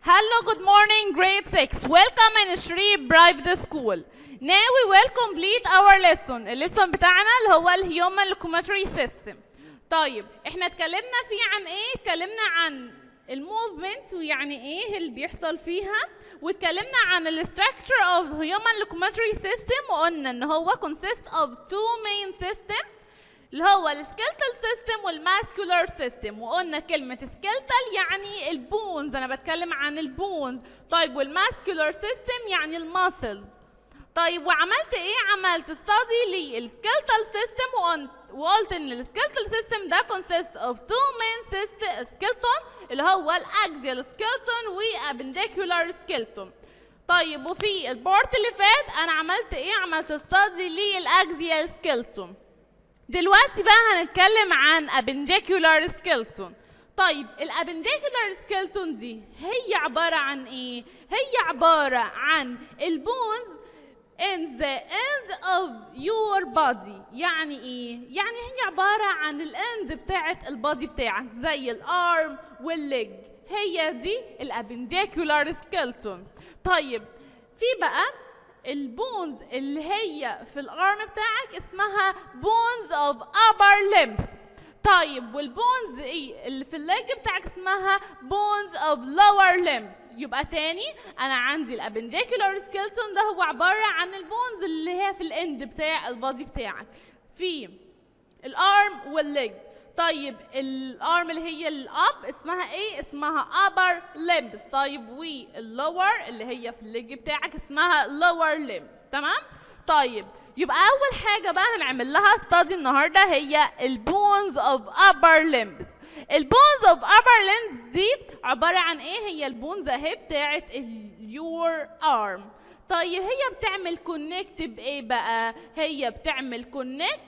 Hello, good morning, grade 6. Welcome in Shri Private School. Now we will complete our lesson. الليسون بتاعنا اللي هو الهيومن لوكوماتوري سيستم. طيب احنا اتكلمنا فيه عن ايه؟ اتكلمنا عن الموفمنت ويعني ايه اللي بيحصل فيها، واتكلمنا عن الستراكشر اوف هيومن لوكوماتوري سيستم، وقلنا ان هو consist of two main systems اللي هو السكيلتال سيستم والماسكولار سيستم. وقلنا كلمة سكيلتال يعني البونز، أنا بتكلم عن البونز. طيب والماسكولار سيستم يعني الماسلز. طيب وعملت إيه؟ عملت ستادي للسكيلتال سيستم وقلت إن السكيلتال سيستم ده consist of two main skeleton اللي هو الأكزيال سكيلتون وابنديكولار سكيلتون. طيب وفي البارت اللي فات أنا عملت إيه؟ عملت ستادي للأكزيال سكيلتون. دلوقتي بقى هنتكلم عن appendicular skeleton. طيب الابنديكولار سكيلتون دي هي عبارة عن ايه؟ هي عبارة عن البونز in the end of your body. يعني ايه؟ يعني هي عبارة عن الاند بتاعت البادي بتاعك زي الارم والليج، هي دي الابنديكولار سكيلتون. طيب في بقى البونز اللي هي في الارم بتاعك اسمها بونز اوف upper limbs. طيب والبونز ايه اللي في الليج بتاعك اسمها بونز اوف lower limbs. يبقى تاني انا عندي الابنديكولار سكيلتون ده هو عباره عن البونز اللي هي في الاند بتاع البادي بتاعك في الارم والليج. طيب الارم اللي هي الاب اسمها ايه؟ اسمها upper limbs. طيب واللور اللي هي في الليج بتاعك اسمها lower limbs. تمام؟ طيب يبقى اول حاجه بقى هنعمل لها study النهارده هي البونز of upper limbs. البونز of upper limbs دي عباره عن ايه؟ هي البونز اهي بتاعت your arm. طيب هي بتعمل كونكت بايه بقى؟ هي بتعمل كونكت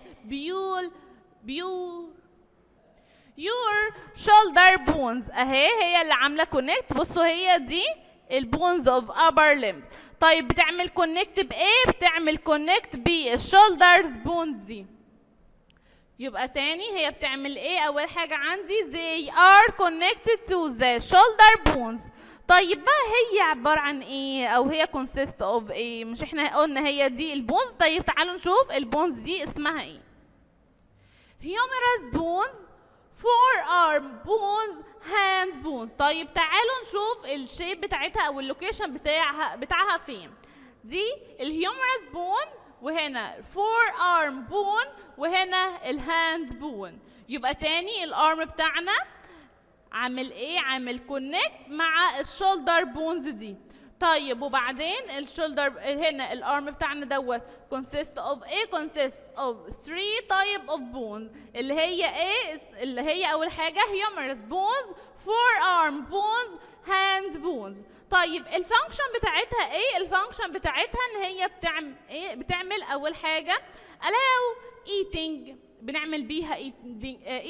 your shoulder bones اهي، هي اللي عامله كونكت. بصوا هي دي البونز اوف upper limbs. طيب بتعمل كونكت بايه؟ بتعمل كونكت بالشولدرز بونز دي. يبقى تاني هي بتعمل ايه؟ اول حاجه عندي they are connected to the shoulder bones. طيب بقى هي عباره عن ايه او هي consist of ايه؟ مش احنا قلنا هي دي البونز؟ طيب تعالوا نشوف البونز دي اسمها ايه. humerus bones, forearm bones, hand bones. طيب تعالوا نشوف الشيب بتاعتها او اللوكيشن بتاعها فين. دي الهيومرس بون، وهنا forearm بون، وهنا الهاند بون. يبقى تاني الارم بتاعنا عامل ايه؟ عامل كونكت مع الشولدر بونز دي. طيب وبعدين الشولدر هنا الارم بتاعنا دوت consist of ايه؟ consist of 3 type of bones اللي هي ايه؟ اللي هي اول حاجه humerus bones, forearm bones, hand bones. طيب الفانكشن بتاعتها ايه؟ الفانكشن بتاعتها ان هي بتعمل ايه؟ بتعمل اول حاجه allow eating، بنعمل بيها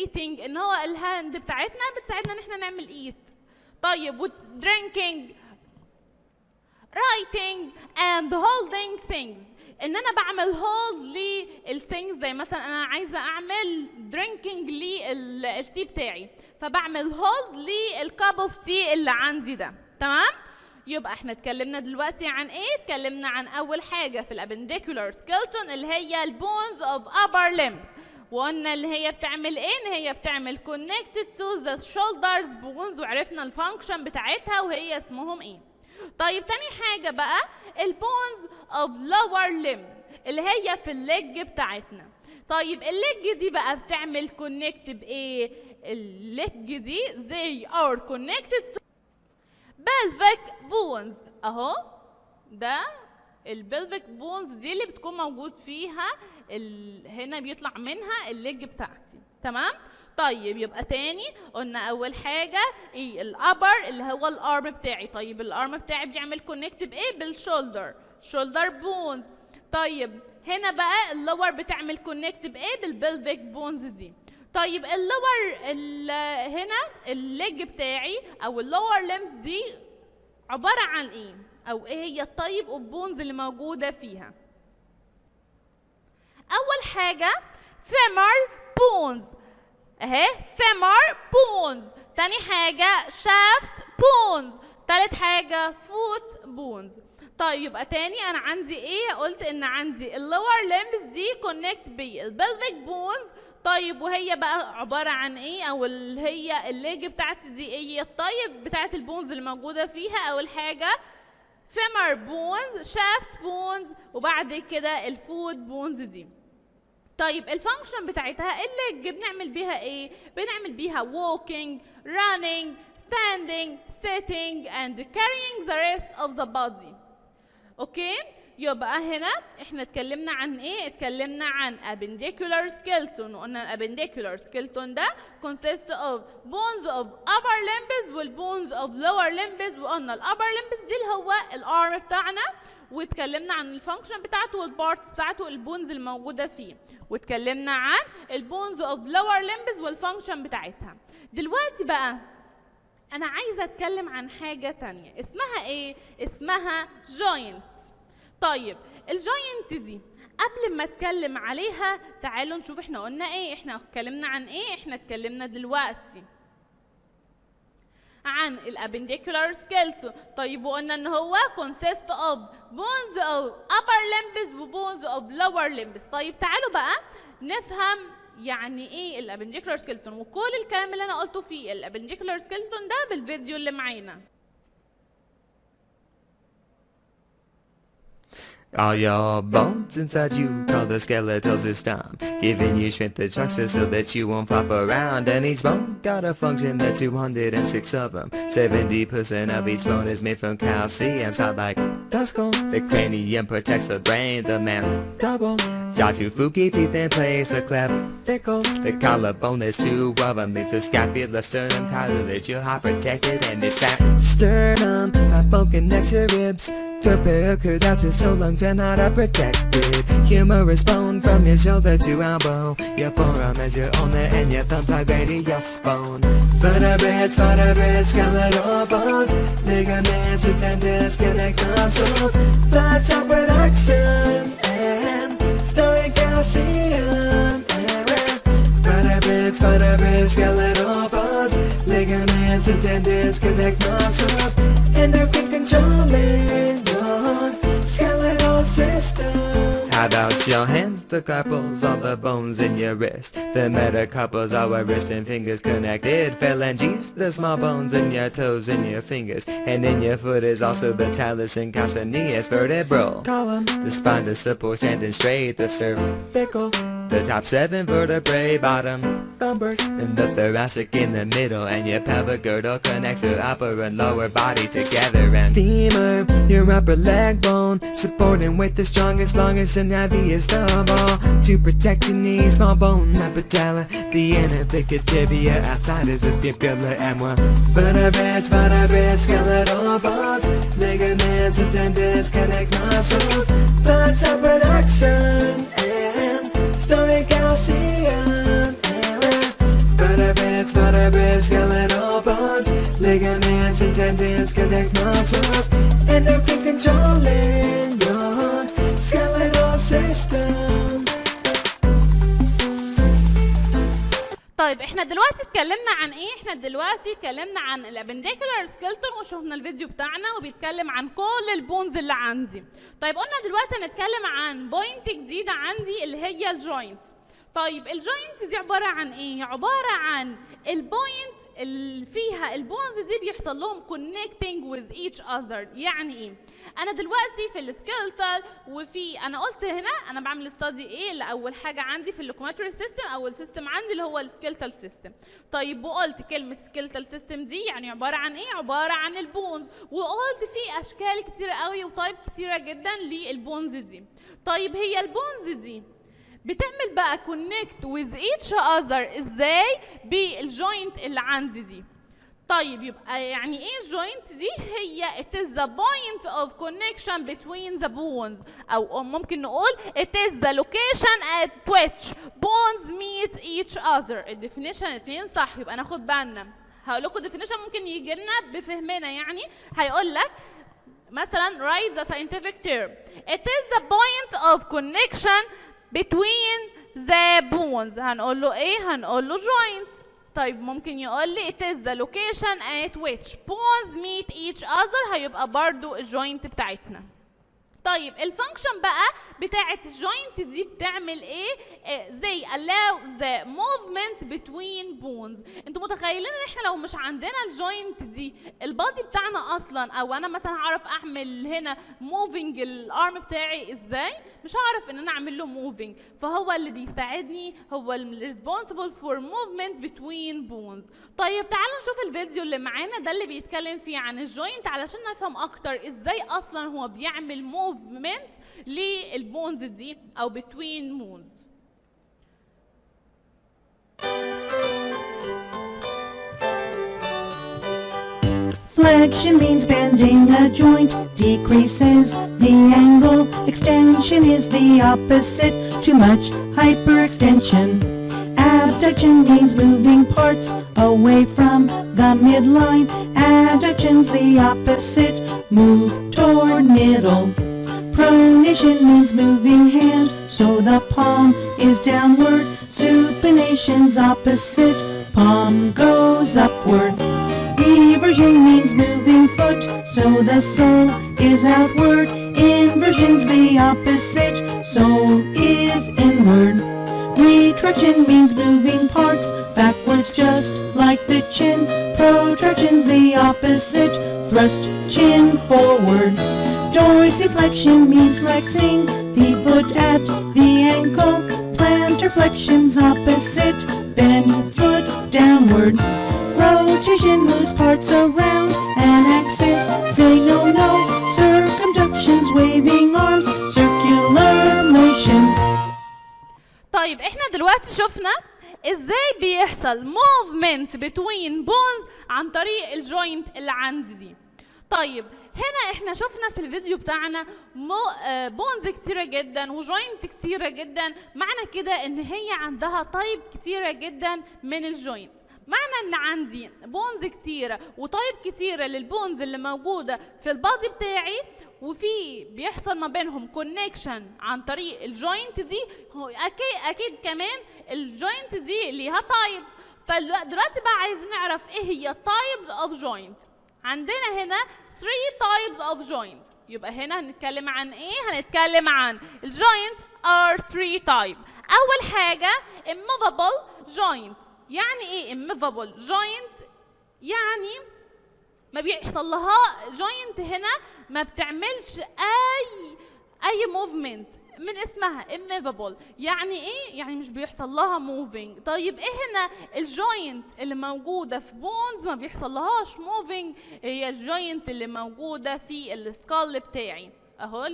eating ان هو الهاند بتاعتنا بتساعدنا ان احنا نعمل eat. طيب و drinking, writing and holding things، ان انا بعمل hold للثينجز. زي مثلا انا عايزه اعمل drinking للتي بتاعي، فبعمل hold للكاب اوف تي اللي عندي ده. تمام؟ يبقى احنا اتكلمنا دلوقتي عن ايه؟ اتكلمنا عن اول حاجه في الابنديكولار سكيلتون اللي هي البونز اوف upper limbs، وقلنا اللي هي بتعمل ايه؟ ان هي بتعمل connected to the shoulders bones، وعرفنا الفانكشن بتاعتها وهي اسمهم ايه. طيب تاني حاجة بقى البونز اوف lower limbs اللي هي في الليج بتاعتنا. طيب الليج دي بقى بتعمل كونكت بايه؟ الليج دي they are connected to pelvic bones. اهو ده البلفيك بونز دي اللي بتكون موجود فيها هنا بيطلع منها الليج بتاعتي. تمام؟ طيب يبقى تاني قلنا اول حاجه ايه؟ الابر اللي هو الارم بتاعي. طيب الارم بتاعي بيعمل كونكت بايه؟ بالشولدر، شولدر بونز. طيب هنا بقى اللور بتعمل كونكت بايه؟ بالبلفيك بونز دي. طيب اللور هنا الليج بتاعي او اللور ليمز دي عباره عن ايه؟ او ايه هي التايب اوف بونز اللي موجوده فيها؟ اول حاجه femur bones اهي femur bones. تاني حاجة shaft bones. تالت حاجة foot bones. طيب يبقى تاني انا عندي ايه؟ قلت ان عندي اللور limbs دي connect بالبلفيك بونز. طيب وهي بقى عبارة عن ايه؟ او اللي هي الليج بتاعتي دي ايه؟ الطيب بتاعت البونز اللي موجودة فيها. اول حاجة femur bones، shaft bones، وبعد كده الفوت بونز دي. طيب الفانكشن بتاعتها الليج بنعمل بيها ايه؟ بنعمل بيها walking, running, standing, sitting and carrying the rest of the body. اوكي؟ يبقى هنا احنا اتكلمنا عن ايه؟ اتكلمنا عن appendicular skeleton، وقلنا appendicular skeleton ده consists of bones of upper limbs وال bones of lower limbs. وقلنا ال upper limbs دي اللي هو الارم بتاعنا، واتكلمنا عن الفانكشن بتاعته والبارتس بتاعته البونز الموجوده فيه، واتكلمنا عن البونز اوف لور ليمبس والفانكشن بتاعتها. دلوقتي بقى انا عايزه اتكلم عن حاجه تانية اسمها ايه؟ اسمها جوينت. طيب الجوينت دي قبل ما اتكلم عليها تعالوا نشوف احنا قلنا ايه. احنا اتكلمنا عن ايه؟ احنا اتكلمنا دلوقتي عن الابنديكولار سكيلتون. طيب وقلنا ان هو consist of bones of upper limbs و bones of lower limbs. طيب تعالوا بقى نفهم يعني ايه الابنديكولار سكيلتون، وكل الكلام اللي انا قلته في الابنديكولار سكيلتون ده بالفيديو اللي معانا. All your bones inside you called the skeletal system, giving you strength and structure so that you won't flop around. And each bone got a function, there 206 of them. 70% of each bone is made from calcium, sound like the skull. The cranium protects the brain, the mandible. Jaw to Fuki, teeth in place, the clavicle. The collarbone is two of them, leads the scapula, sternum, cartilage, your heart protected, and it's that sternum. That bone connects your ribs. Prepare could out your soul, lungs and heart are protected. Humerus bone from your shoulder to elbow. Your forearm is your ulna and your thumb's like radius bone. Vertebrates, skeletal bones. Ligaments and tendons connect muscles. Blood cell production and storing calcium. Vertebrates, skeletal bones. Ligaments and tendons connect muscles. Endocrine controlling skeletal system. How about your hands, the carpals, all the bones in your wrist. The metacarpals are where wrist and fingers connected. Phalanges, the small bones in your toes and your fingers. And in your foot is also the talus and calcaneus vertebral column. The spine to support standing straight, the cervical. The top 7 vertebrae, bottom lumbar, and the thoracic in the middle, and your pelvic girdle connects your upper and lower body together. And femur, your upper leg bone, supporting with the strongest, longest, and heaviest of all. To protect your knee, small bone, the patella, the inner thicket tibia, outside is the fibula, and one vertebrates, skeletal bones, ligaments and tendons connect muscles, blood cell production and storing calcium. Vertebrates, skeletal bones, ligaments and tendons connect muscles, endocrine controlling your skeletal system. طيب احنا دلوقتي اتكلمنا عن ايه؟ احنا دلوقتي اتكلمنا عن الابنديكولار سكيلتون وشوفنا الفيديو بتاعنا وبيتكلم عن كل البونز اللي عندي. طيب قلنا دلوقتي هنتكلم عن بوينت جديدة عندي اللي هي الجوينتس. طيب الجوينت دي عبارة عن ايه؟ عبارة عن البوينت اللي فيها البونز دي بيحصل لهم connecting with each other. يعني ايه؟ انا دلوقتي في السكيلتال وفي انا قلت هنا انا بعمل ستادي ايه اللي اول حاجة عندي في اللوكوماتوري سيستم. اول سيستم عندي اللي هو السكيلتال سيستم. طيب وقلت كلمة سكيلتال سيستم دي يعني عبارة عن ايه؟ عبارة عن البونز. وقلت في اشكال كتيرة قوي وطيب كتيرة جدا للبونز دي. طيب هي البونز دي بتعمل بقى connect with each other ازاي بالجوينت اللي عندي دي؟ طيب يبقى يعني ايه الجوينت دي؟ هي it is the point of connection between the bones، او ممكن نقول it is the location at which bones meet each other. الديفينيشن اتنين صح، يبقى ناخد بالنا. هقول لكم الديفينيشن ممكن يجي لنا بفهمنا، يعني هيقول لك مثلا write the scientific term. It is the point of connection between the bones. هنقول له ايه؟ هنقول له joint. طيب ممكن يقول لي it is the location at which bones meet each other، هيبقى برضو الجوينت بتاعتنا. طيب الفانكشن بقى بتاعت الجوينت دي بتعمل ايه؟ زي allow the movement between bones. انتوا متخيلين ان احنا لو مش عندنا الجوينت دي البادي بتاعنا اصلا، او انا مثلا هعرف اعمل هنا moving الارم بتاعي ازاي؟ مش هعرف ان انا اعمل له moving، فهو اللي بيساعدني هو responsible for movement between bones. طيب تعالوا نشوف الفيديو اللي معانا ده اللي بيتكلم فيه عن الجوينت علشان نفهم اكتر ازاي اصلا هو بيعمل movement للبونز دي او between bones. Flexion means bending a joint, decreases the angle. Extension is the opposite, too much hyperextension. Abduction means moving parts away from the midline. Adduction's the opposite, move toward middle. Pronation means moving hand, so the palm is downward. Supination's opposite, palm goes upward. Eversion means moving foot, so the sole is outward. Inversion's the opposite, sole is inward. Retraction means moving parts backwards just like the chin. Protraction's the opposite, thrust chin forward. Dorsiflexion means flexing the foot at the ankle. Plantar flexion's opposite, bend foot downward. Rotation moves parts around an axis, say no, no. Circumduction's waving arms, circular motion. طيب احنا دلوقتي شفنا ازاي بيحصل movement between bones عن طريق الجوينت اللي عندي دي. طيب هنا احنا شفنا في الفيديو بتاعنا بونز كتيرة جدا وجوينت كتيرة جدا، معنى كده ان هي عندها طيب كتيرة جدا من الجوينت. معنى ان عندي بونز كتيرة وطيب كتيرة للبونز اللي موجودة في البادي بتاعي، وفي بيحصل ما بينهم كونكشن عن طريق الجوينت دي، اكيد كمان الجوينت دي ليها تايبس. طيب دلوقتي بقى عايزين نعرف ايه هي تايبس اوف جوينت. عندنا هنا 3 types of joint. يبقى هنا هنتكلم عن ايه؟ هنتكلم عن الجوينت are 3 types. اول حاجة immovable joint. يعني ايه immovable joint؟ يعني ما بيحصل لها جوينت هنا ما بتعملش اي موفمنت من اسمها immovable. يعني ايه؟ يعني مش بيحصل لها moving. طيب ايه هنا الجوينت اللي موجوده في بونز ما بيحصل لهاش moving؟ هي الجوينت اللي موجوده في السكال بتاعي اهو،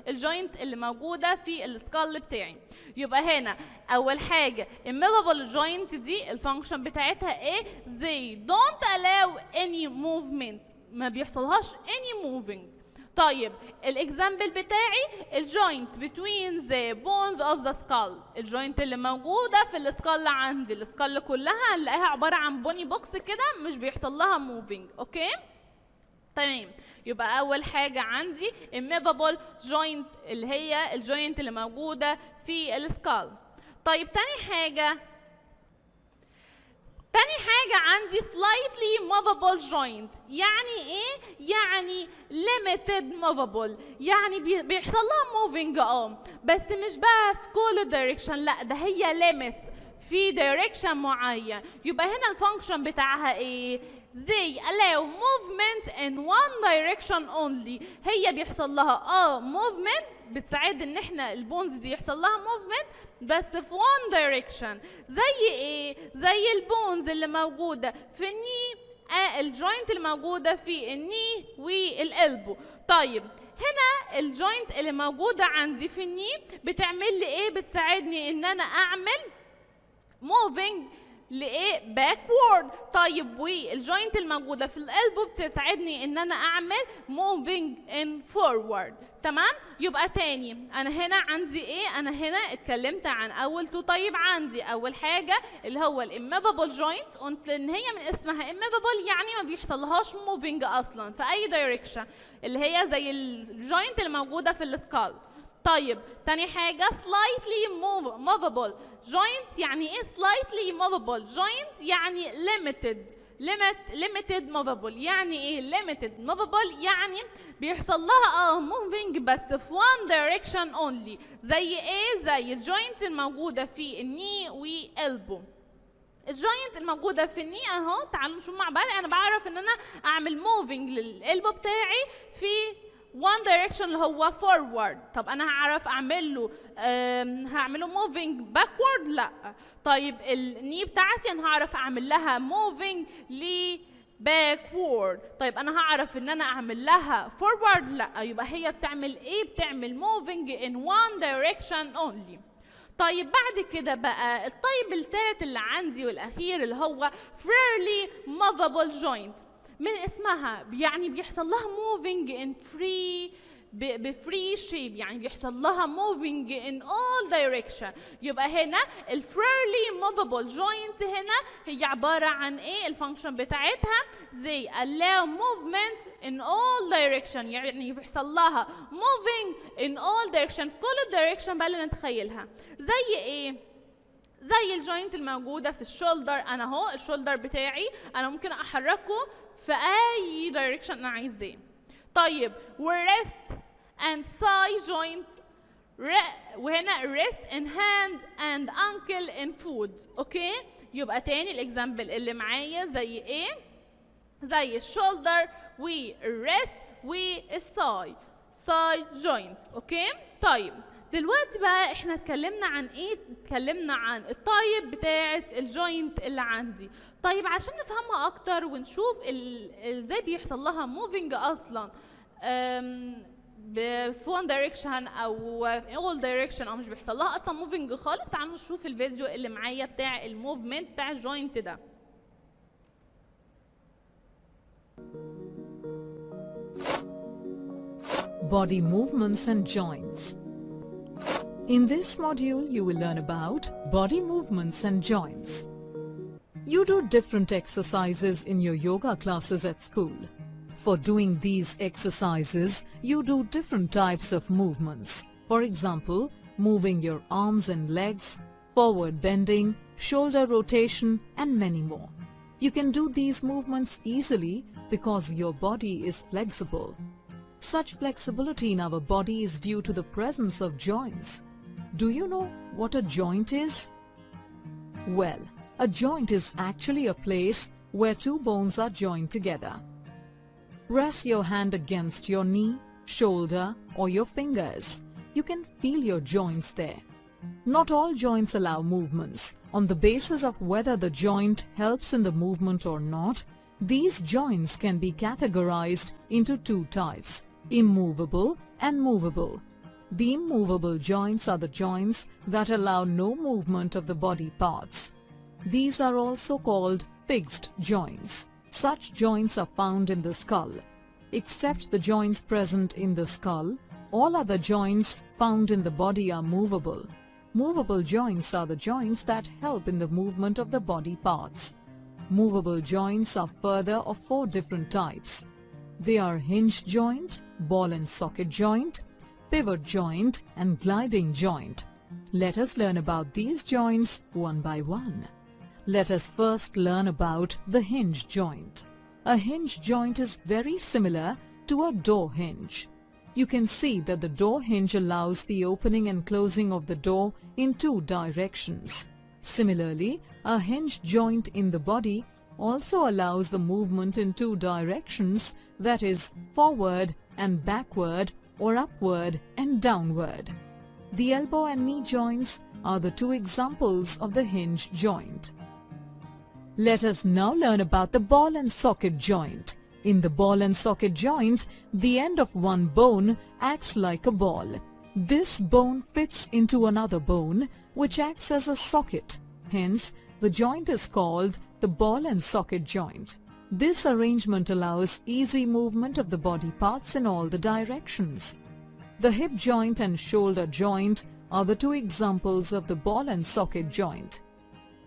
الجوينت اللي موجوده في السكال بتاعي. يبقى هنا اول حاجه immovable joint دي الفانكشن بتاعتها ايه؟ they don't allow any movement، ما بيحصلهاش any moving. طيب الاكزامبل بتاعي الجوينت between the bones of the skull، الجوينت اللي موجوده في السكال عندي، السكال كلها نلاقيها عباره عن بوني بوكس كده مش بيحصل لها موفينج. اوكي تمام. يبقى اول حاجه عندي immovable joint اللي هي الجوينت اللي موجوده في السكال. طيب تاني حاجة عندي slightly movable joint. يعني ايه؟ يعني limited movable، يعني بيحصل لها moving بس مش بقى في كل direction، لا ده هي limit في direction معين. يبقى هنا الفانكشن بتاعها ايه؟ they allow movement in one direction only. هي بيحصل لها movement، بتساعد ان احنا البونز دي يحصل لها movement بس في one direction. زي ايه؟ زي البونز اللي موجوده في الني، الجوينت اللي موجوده في الني والقلبو. طيب هنا الجوينت اللي موجوده عندي في الني بتعمل لي ايه؟ بتساعدني ان انا اعمل moving لايه؟ باكورد. طيب والجوينت الموجوده في القلب بتساعدني ان انا اعمل موفينج ان فورورد. تمام. يبقى تاني انا هنا عندي ايه؟ انا هنا اتكلمت عن اول تو طيب عندي. اول حاجه اللي هو الاموفابل جوينت، قلت ان هي من اسمها اموفابل يعني ما بيحصلهاش موفينج اصلا في اي دايركشن، اللي هي زي الجوينت اللي موجوده في السكال. طيب تاني حاجة slightly movable joint. يعني ايه slightly movable joint؟ يعني limited movable. يعني ايه limited movable؟ يعني بيحصل لها moving بس في one direction only. زي ايه؟ زي الجوينت الموجودة في الني والالبو. الجوينت الموجودة في الني اهو، تعالوا نشوف مع بعض. انا بعرف ان انا اعمل موفينج للالبو بتاعي في one direction اللي هو forward. طب انا هعرف اعمله moving backward؟ لا. طيب الني بتاعتي انا هعرف اعمل لها moving backward. طيب انا هعرف ان انا اعمل لها forward؟ لا. يبقى هي بتعمل ايه؟ بتعمل moving in one direction only. طيب بعد كده بقى الطيب الثالث اللي عندي والاخير اللي هو fairly movable joint. من اسمها يعني بيحصل لها moving in بفري شيب، يعني بيحصل لها moving in all direction. يبقى هنا ال fairly movable joint هنا هي عبارة عن ايه؟ الفانكشن بتاعتها زي allow movement in all direction، يعني بيحصل لها moving in all direction في كل الدايركشن بقى اللي نتخيلها. زي ايه؟ زي الجوينت الموجودة في الشولدر. انا اهو الشولدر بتاعي انا ممكن احركه في اي دايركشن انا عايزاه. طيب wrist and thigh joint، وهنا wrist in hand and ankle in foot. اوكي، يبقى تاني الاكزامبل اللي معايا زي ايه؟ زي الشولدر والريست والثاي جوينت. اوكي، طيب دلوقتي بقى احنا اتكلمنا عن ايه؟ اتكلمنا عن الطيب بتاعه الجوينت اللي عندي. طيب عشان نفهمها اكتر ونشوف ازاي بيحصل لها موفينج اصلا في one direction او في all direction او مش بيحصل لها اصلا موفينج خالص، تعالوا نشوف الفيديو اللي معايا بتاع الموفمنت بتاع الجوينت ده. Body movements and joints. In this module, you will learn about body movements and joints. You do different exercises in your yoga classes at school. For doing these exercises, you do different types of movements. For example, moving your arms and legs, forward bending, shoulder rotation, and many more. You can do these movements easily because your body is flexible. Such flexibility in our body is due to the presence of joints. Do you know what a joint is? Well, a joint is actually a place where two bones are joined together. Rest your hand against your knee, shoulder, or your fingers. You can feel your joints there. Not all joints allow movements. On the basis of whether the joint helps in the movement or not, these joints can be categorized into two types: immovable and movable. The immovable joints are the joints that allow no movement of the body parts. These are also called fixed joints. Such joints are found in the skull. Except the joints present in the skull, all other joints found in the body are movable. Movable joints are the joints that help in the movement of the body parts. Movable joints are further of 4 different types. They are hinge joint, ball and socket joint, pivot joint, and gliding joint. Let us learn about these joints one by one. Let us first learn about the hinge joint. A hinge joint is very similar to a door hinge. You can see that the door hinge allows the opening and closing of the door in 2 directions. Similarly, a hinge joint in the body also allows the movement in 2 directions, that is, forward and backward, or upward and downward. The elbow and knee joints are the 2 examples of the hinge joint. Let us now learn about the ball and socket joint. In the ball and socket joint, the end of one bone acts like a ball. This bone fits into another bone, which acts as a socket. Hence, the joint is called the ball and socket joint. This arrangement allows easy movement of the body parts in all the directions. The hip joint and shoulder joint are the 2 examples of the ball and socket joint.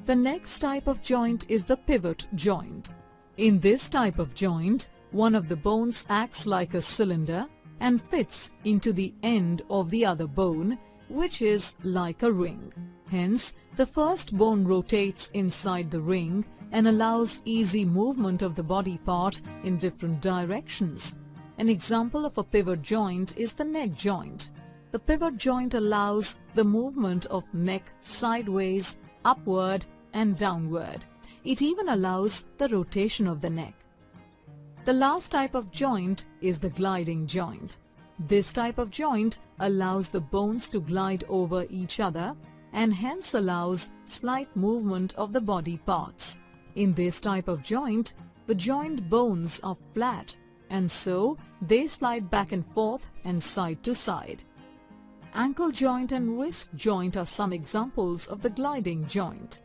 The next type of joint is the pivot joint. In this type of joint, one of the bones acts like a cylinder and fits into the end of the other bone, which is like a ring. Hence, the first bone rotates inside the ring and allows easy movement of the body part in different directions. An example of a pivot joint is the neck joint. The pivot joint allows the movement of neck sideways, upward and downward. It even allows the rotation of the neck. The last type of joint is the gliding joint. This type of joint allows the bones to glide over each other and hence allows slight movement of the body parts. In this type of joint, the joint bones are flat and so they slide back and forth and side to side. Ankle joint and wrist joint are some examples of the gliding joint.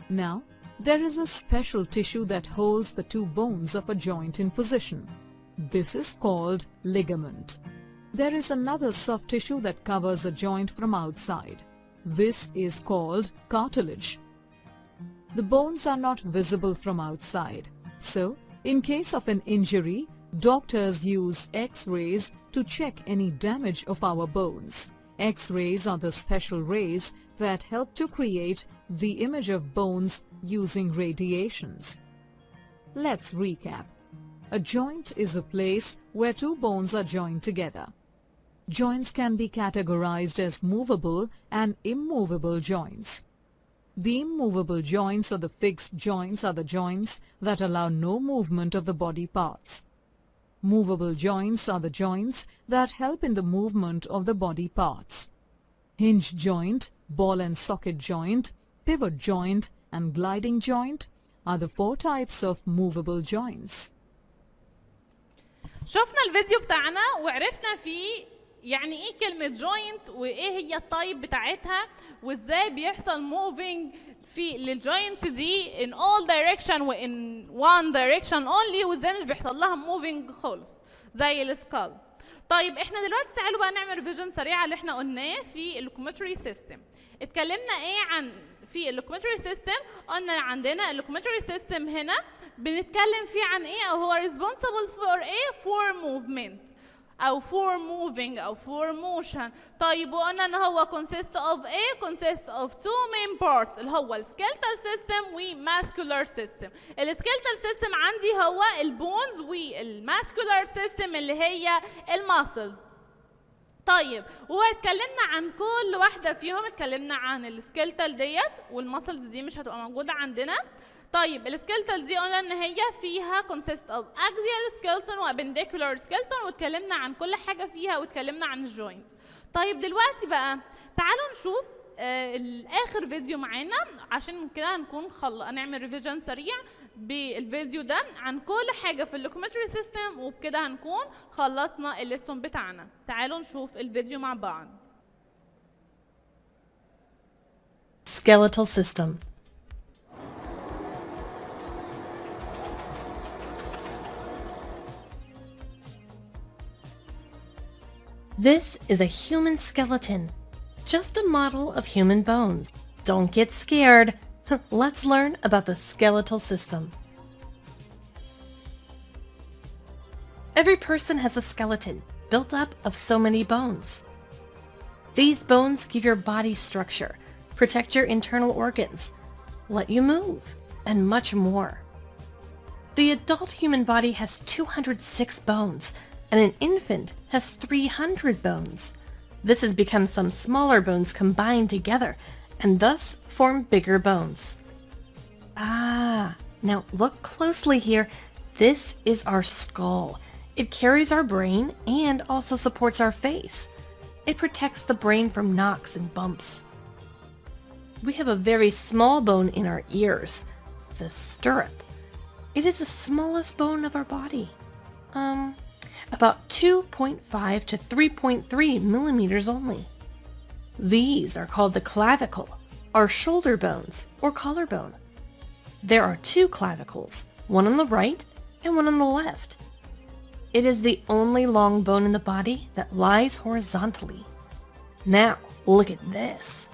Now, there is a special tissue that holds the two bones of a joint in position. This is called ligament. There is another soft tissue that covers a joint from outside. This is called cartilage. The bones are not visible from outside. So, in case of an injury, doctors use X-rays to check any damage of our bones. X-rays are the special rays that help to create the image of bones using radiations. Let's recap. A joint is a place where two bones are joined together. Joints can be categorized as movable and immovable joints. The immovable joints or the fixed joints are the joints that allow no movement of the body parts. Movable joints are the joints that help in the movement of the body parts. Hinge joint, ball and socket joint, pivot joint and gliding joint are the four types of movable joints. شفنا الفيديو بتاعنا وعرفنا فيه يعني ايه كلمة joint وايه هي التايب بتاعتها وازاي بيحصل moving في للجوينت دي in all direction و in one direction only وازاي مش بيحصل لها moving خالص زي السكال. طيب احنا دلوقتي تعالوا بقى نعمل ريفيجن سريع اللي احنا قلناه في اللوكوموتري سيستم. اتكلمنا ايه عن في اللوكوموتري سيستم؟ قلنا عندنا اللوكوموتري سيستم هنا بنتكلم فيه عن ايه او هو responsible for ايه for movement او for moving او for motion. طيب وقلنا ان هو consist of ايه؟ consist of two main parts اللي هو الskeletal system والmuscular system. الskeletal system عندي هو البونز والmuscular system اللي هي الماسلز. طيب واتكلمنا عن كل واحده فيهم، اتكلمنا عن السكيلتال ديت والماسلز دي مش هتبقى موجوده عندنا. طيب السكيلتال دي قلنا ان هي فيها consist of axial skeleton و appendicular skeleton واتكلمنا عن كل حاجه فيها واتكلمنا عن الجوينت. طيب دلوقتي بقى تعالوا نشوف الاخر فيديو معانا عشان كده هنكون هنعمل ريفيجن سريع بالفيديو ده عن كل حاجه في اللوكوموتري سيستم وبكده هنكون خلصنا الليسون بتاعنا. تعالوا نشوف الفيديو مع بعض. Skeletal system. This is a human skeleton, just a model of human bones. Don't get scared. Let's learn about the skeletal system. Every person has a skeleton built up of so many bones. These bones give your body structure, protect your internal organs, let you move, and much more. The adult human body has 206 bones, and an infant has 300 bones. This has become some smaller bones combined together, and thus form bigger bones. Now look closely here. This is our skull. It carries our brain and also supports our face. It protects the brain from knocks and bumps. We have a very small bone in our ears, the stirrup. It is the smallest bone of our body. About 2.5 to 3.3 millimeters only. These are called the clavicle, our shoulder bones, or collarbone. There are two clavicles, one on the right and one on the left. It is the only long bone in the body that lies horizontally. Now, look at this.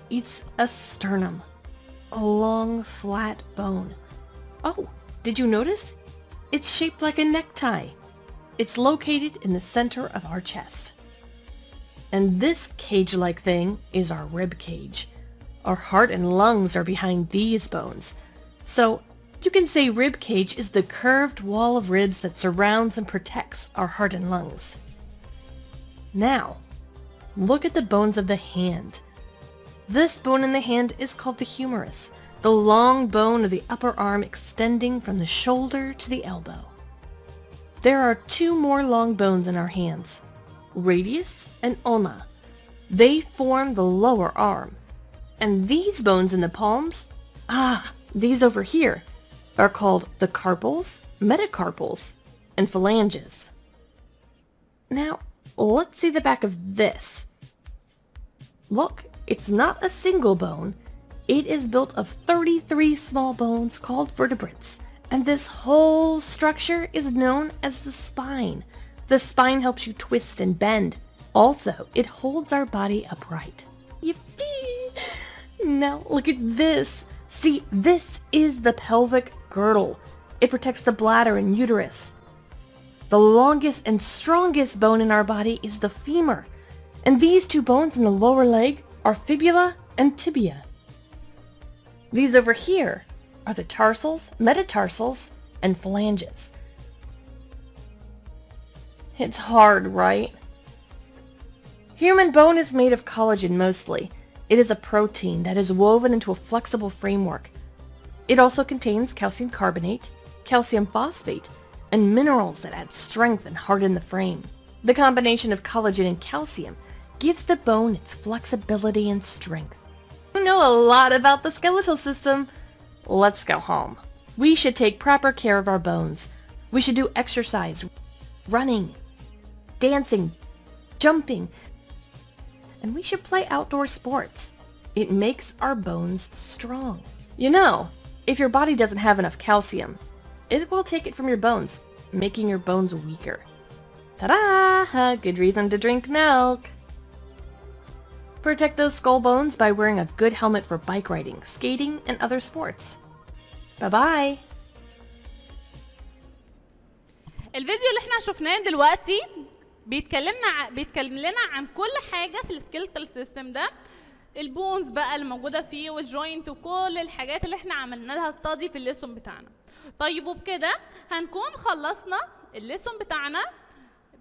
It's a sternum, a long, flat bone. Oh, did you notice? It's shaped like a necktie. It's located in the center of our chest. And this cage-like thing is our rib cage. Our heart and lungs are behind these bones. So you can say rib cage is the curved wall of ribs that surrounds and protects our heart and lungs. Now, look at the bones of the hand. This bone in the hand is called the humerus, the long bone of the upper arm extending from the shoulder to the elbow. There are two more long bones in our hands, radius and ulna. They form the lower arm. And these bones in the palms, these over here, are called the carpals, metacarpals, and phalanges. Now, let's see the back of this. Look, it's not a single bone. It is built of 33 small bones called vertebrates, and this whole structure is known as the spine. The spine helps you twist and bend. Also, it holds our body upright. Yippee! Now look at this. See, this is the pelvic girdle. It protects the bladder and uterus. The longest and strongest bone in our body is the femur, and these two bones in the lower leg are fibula and tibia. These over here are the tarsals, metatarsals, and phalanges. It's hard, right? Human bone is made of collagen mostly. It is a protein that is woven into a flexible framework. It also contains calcium carbonate, calcium phosphate, and minerals that add strength and harden the frame. The combination of collagen and calcium gives the bone its flexibility and strength. You know a lot about the skeletal system. Let's go home. We should take proper care of our bones. We should do exercise, running, dancing, jumping, and we should play outdoor sports. It makes our bones strong. You know, if your body doesn't have enough calcium, it will take it from your bones, making your bones weaker. Ta-da! Good reason to drink milk. Protect those skull bones by wearing a good helmet for bike riding, skating, and other sports. Bye-bye! الفيديو اللي احنا شفناه دلوقتي بيتكلم لنا عن كل حاجة في السكيلتال سيستم ده، البونز بقى اللي موجودة فيه والجوينت وكل الحاجات اللي احنا عملنا لها ستادي في الليسون بتاعنا. طيب وبكده هنكون خلصنا الليسون بتاعنا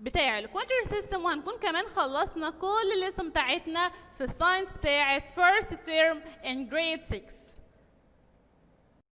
بتاع الكوادري سيستم، وهنكون كمان خلصنا كل الليسون بتاعتنا في الساينس بتاعت first term in grade 6.